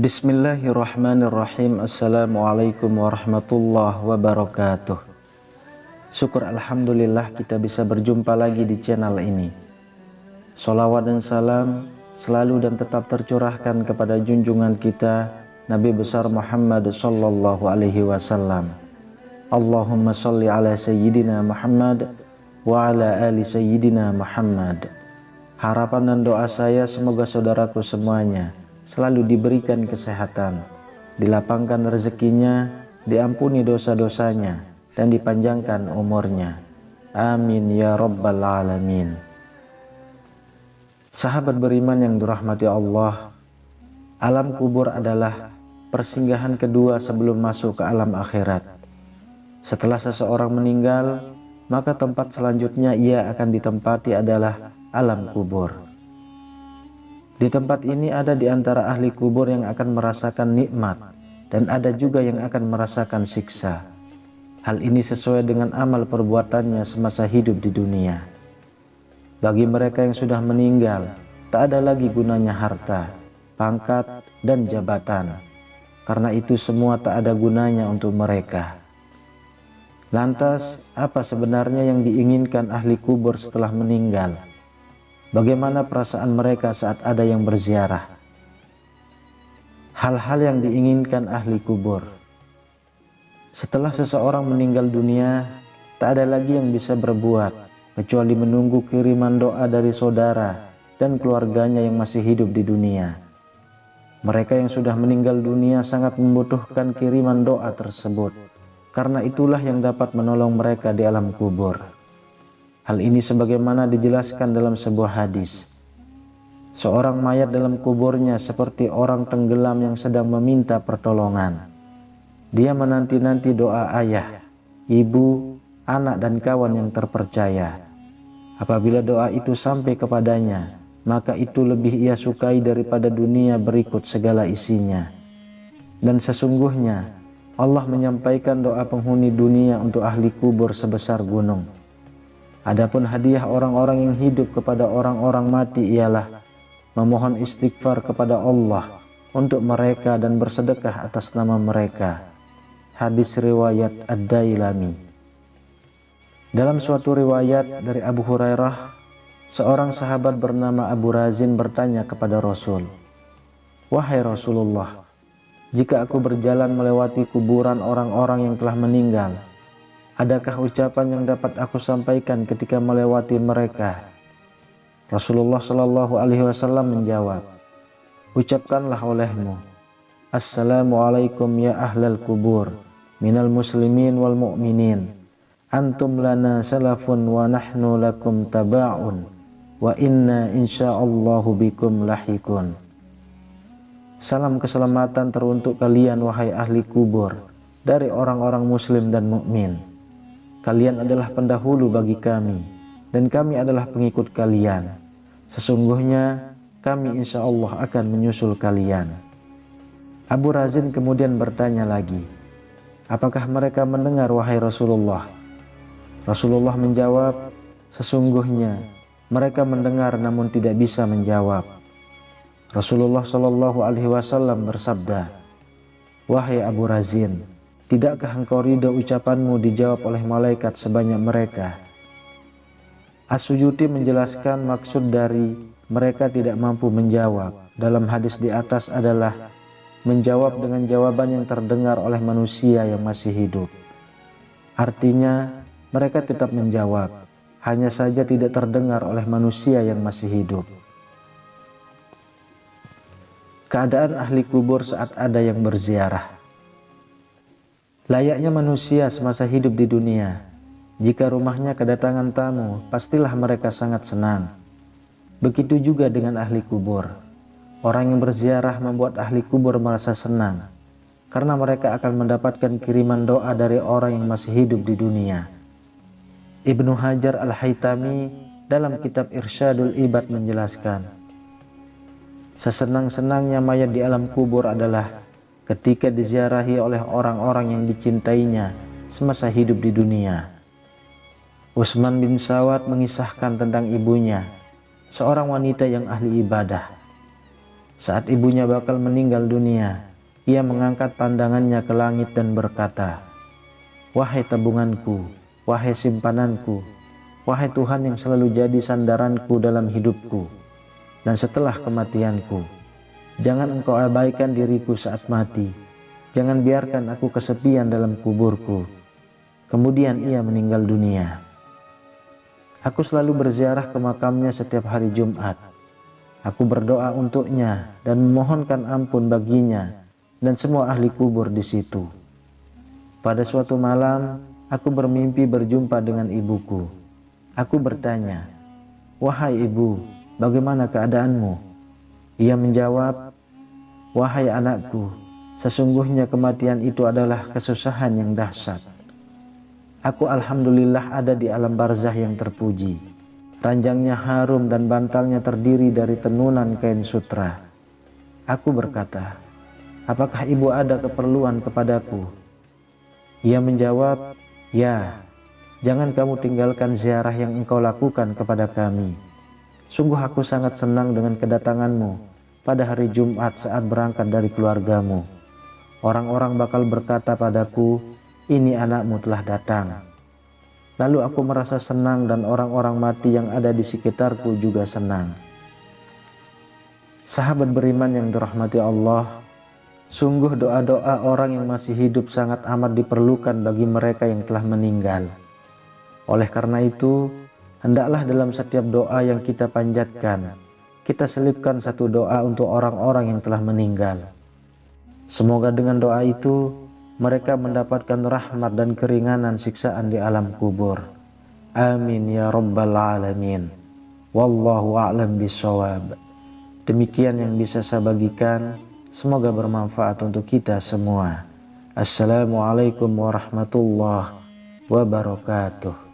Bismillahirrahmanirrahim. Assalamualaikum warahmatullahi wabarakatuh. Syukur alhamdulillah kita bisa berjumpa lagi di channel ini. Sholawat dan salam selalu dan tetap tercurahkan kepada junjungan kita Nabi besar Muhammad sallallahu alaihi wasallam. Allahumma sholli ala sayyidina Muhammad wa ala ali sayyidina Muhammad. Harapan dan doa saya semoga saudaraku semuanya selalu diberikan kesehatan, dilapangkan rezekinya, diampuni dosa-dosanya, dan dipanjangkan umurnya. Amin ya rabbal alamin. Sahabat beriman yang dirahmati Allah, alam kubur adalah persinggahan kedua sebelum masuk ke alam akhirat. Setelah seseorang meninggal, maka tempat selanjutnya ia akan ditempati adalah alam kubur. Di tempat ini ada di antara ahli kubur yang akan merasakan nikmat dan ada juga yang akan merasakan siksa. Hal ini sesuai dengan amal perbuatannya semasa hidup di dunia. Bagi mereka yang sudah meninggal, tak ada lagi gunanya harta, pangkat, dan jabatan. Karena itu semua tak ada gunanya untuk mereka. Lantas, apa sebenarnya yang diinginkan ahli kubur setelah meninggal? Bagaimana perasaan mereka saat ada yang berziarah? Hal-hal yang diinginkan ahli kubur. Setelah seseorang meninggal dunia, tak ada lagi yang bisa berbuat kecuali menunggu kiriman doa dari saudara dan keluarganya yang masih hidup di dunia. Mereka yang sudah meninggal dunia sangat membutuhkan kiriman doa tersebut, karena itulah yang dapat menolong mereka di alam kubur. Hal ini sebagaimana dijelaskan dalam sebuah hadis. Seorang mayat dalam kuburnya seperti orang tenggelam yang sedang meminta pertolongan. Dia menanti-nanti doa ayah, ibu, anak dan kawan yang terpercaya. Apabila doa itu sampai kepadanya, maka itu lebih ia sukai daripada dunia berikut segala isinya. Dan sesungguhnya Allah menyampaikan doa penghuni dunia untuk ahli kubur sebesar gunung. Adapun hadiah orang-orang yang hidup kepada orang-orang mati ialah memohon istighfar kepada Allah untuk mereka dan bersedekah atas nama mereka. Hadis riwayat Ad-Dailami. Dalam suatu riwayat dari Abu Hurairah, seorang sahabat bernama Abu Razin bertanya kepada Rasul, "Wahai Rasulullah, jika aku berjalan melewati kuburan orang-orang yang telah meninggal, adakah ucapan yang dapat aku sampaikan ketika melewati mereka?" Rasulullah Shallallahu Alaihi Wasallam menjawab, "Ucapkanlah olehmu, Assalamualaikum ya ahlal kubur, minal muslimin wal mu'minin, antum lana salafun wa nahnu lakum taba'un, wa inna insyaallahu bikum lahikun." Salam keselamatan teruntuk kalian wahai ahli kubur dari orang-orang muslim dan mukmin. Kalian adalah pendahulu bagi kami, dan kami adalah pengikut kalian. Sesungguhnya kami insya Allah akan menyusul kalian. Abu Razin kemudian bertanya lagi, "Apakah mereka mendengar wahai Rasulullah?" Rasulullah menjawab, "Sesungguhnya mereka mendengar namun tidak bisa menjawab." Rasulullah Shallallahu Alaihi Wasallam bersabda, "Wahai Abu Razin, tidakkah engkau ridho ucapanmu dijawab oleh malaikat sebanyak mereka?" As-Suyuti menjelaskan maksud dari mereka tidak mampu menjawab dalam hadis di atas adalah menjawab dengan jawaban yang terdengar oleh manusia yang masih hidup. Artinya mereka tetap menjawab, hanya saja tidak terdengar oleh manusia yang masih hidup. Keadaan ahli kubur saat ada yang berziarah. Layaknya manusia semasa hidup di dunia, jika rumahnya kedatangan tamu, pastilah mereka sangat senang. Begitu juga dengan ahli kubur. Orang yang berziarah membuat ahli kubur merasa senang, karena mereka akan mendapatkan kiriman doa dari orang yang masih hidup di dunia. Ibnu Hajar Al-Haytami dalam kitab Irsyadul Ibad menjelaskan, sesenang-senangnya mayat di alam kubur adalah ketika diziarahi oleh orang-orang yang dicintainya semasa hidup di dunia. Utsman bin Sawad mengisahkan tentang ibunya, seorang wanita yang ahli ibadah. Saat ibunya bakal meninggal dunia, ia mengangkat pandangannya ke langit dan berkata, "Wahai tabunganku, wahai simpananku, wahai Tuhan yang selalu jadi sandaranku dalam hidupku dan setelah kematianku, jangan Engkau abaikan diriku saat mati, jangan biarkan aku kesepian dalam kuburku." Kemudian ia meninggal dunia. Aku selalu berziarah ke makamnya setiap hari Jumat. Aku berdoa untuknya dan memohonkan ampun baginya dan semua ahli kubur di situ. Pada suatu malam, aku bermimpi berjumpa dengan ibuku. Aku bertanya, "Wahai ibu, bagaimana keadaanmu?" Ia menjawab, "Wahai anakku, sesungguhnya kematian itu adalah kesusahan yang dahsyat. Aku alhamdulillah ada di alam barzah yang terpuji. Ranjangnya harum dan bantalnya terdiri dari tenunan kain sutra." Aku berkata, "Apakah ibu ada keperluan kepadaku?" Ia menjawab, "Ya, jangan kamu tinggalkan ziarah yang engkau lakukan kepada kami. Sungguh aku sangat senang dengan kedatanganmu pada hari Jumat saat berangkat dari keluargamu. Orang-orang bakal berkata padaku, 'Ini anakmu telah datang.' Lalu aku merasa senang dan orang-orang mati yang ada di sekitarku juga senang." Sahabat beriman yang dirahmati Allah, sungguh doa-doa orang yang masih hidup sangat amat diperlukan bagi mereka yang telah meninggal. Oleh karena itu, hendaklah dalam setiap doa yang kita panjatkan, kita selipkan satu doa untuk orang-orang yang telah meninggal. Semoga dengan doa itu, mereka mendapatkan rahmat dan keringanan siksaan di alam kubur. Amin ya rabbal alamin. Wallahu a'lam bishawab. Demikian yang bisa saya bagikan. Semoga bermanfaat untuk kita semua. Assalamualaikum warahmatullahi wabarakatuh.